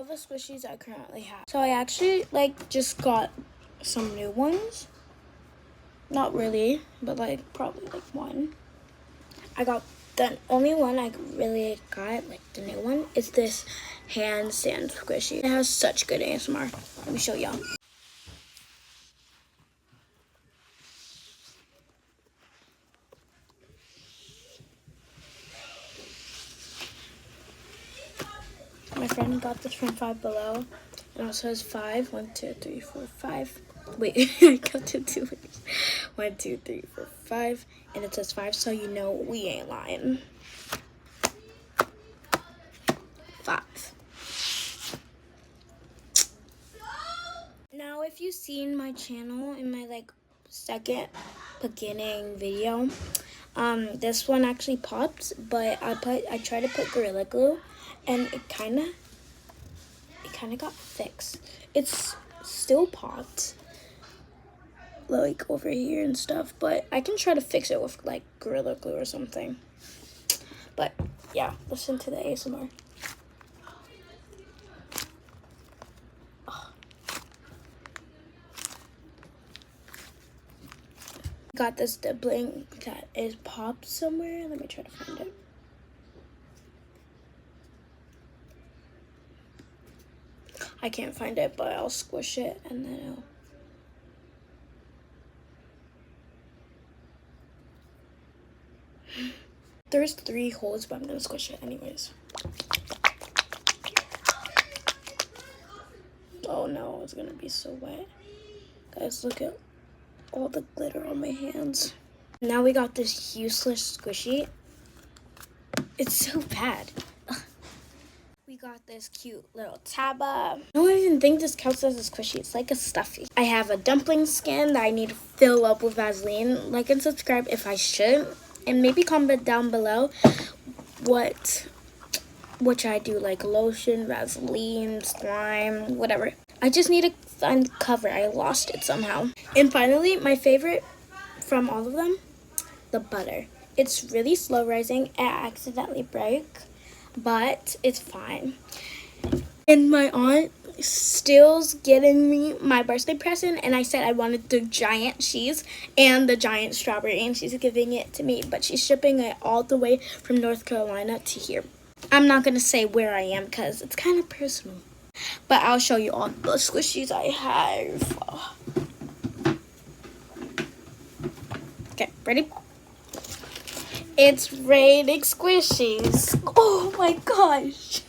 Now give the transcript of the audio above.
all the squishies I currently have. So I actually just got some new ones. Not really, but probably one. I got the only one I really got, the new one, is this handstand squishy. It has such good ASMR. Let me show y'all. My friend got this from Five Below. It also has 5. 1, 2, 3, 4, 5. Wait, I counted 2 ways. 1, 2, 3, 4, 5. And it says 5, so you know we ain't lying. 5. Now, if you've seen my channel in my second beginning video, this one actually popped, but I tried to put Gorilla Glue, and it kind of got fixed. It's still popped, over here and stuff, but I can try to fix it with Gorilla Glue or something. But yeah, listen to the ASMR. Got this doubling that is popped somewhere. Let me try to find it. I can't find it, but I'll squish it and then I'll... There's 3 holes, but I'm gonna squish it anyways. Oh no, it's gonna be so wet. Guys, look at all the glitter on my hands. Now we got this useless squishy. It's so bad. We got this cute little Taba. I don't even think this counts as a squishy. It's like a stuffy. I have a dumpling skin that I need to fill up with Vaseline. Like and subscribe if I should. And maybe comment down below what I do, lotion, Vaseline, slime, whatever. I just need to find the cover. I lost it somehow. And finally, my favorite from all of them, the butter. It's really slow rising. I accidentally break, but it's fine. And my aunt still's getting me my birthday present, and I said I wanted the giant cheese and the giant strawberry, and she's giving it to me, but she's shipping it all the way from North Carolina to here. I'm not gonna say where I am because it's kind of personal, but I'll show you all the squishies I have. Okay, ready? It's raining squishies. Oh my gosh.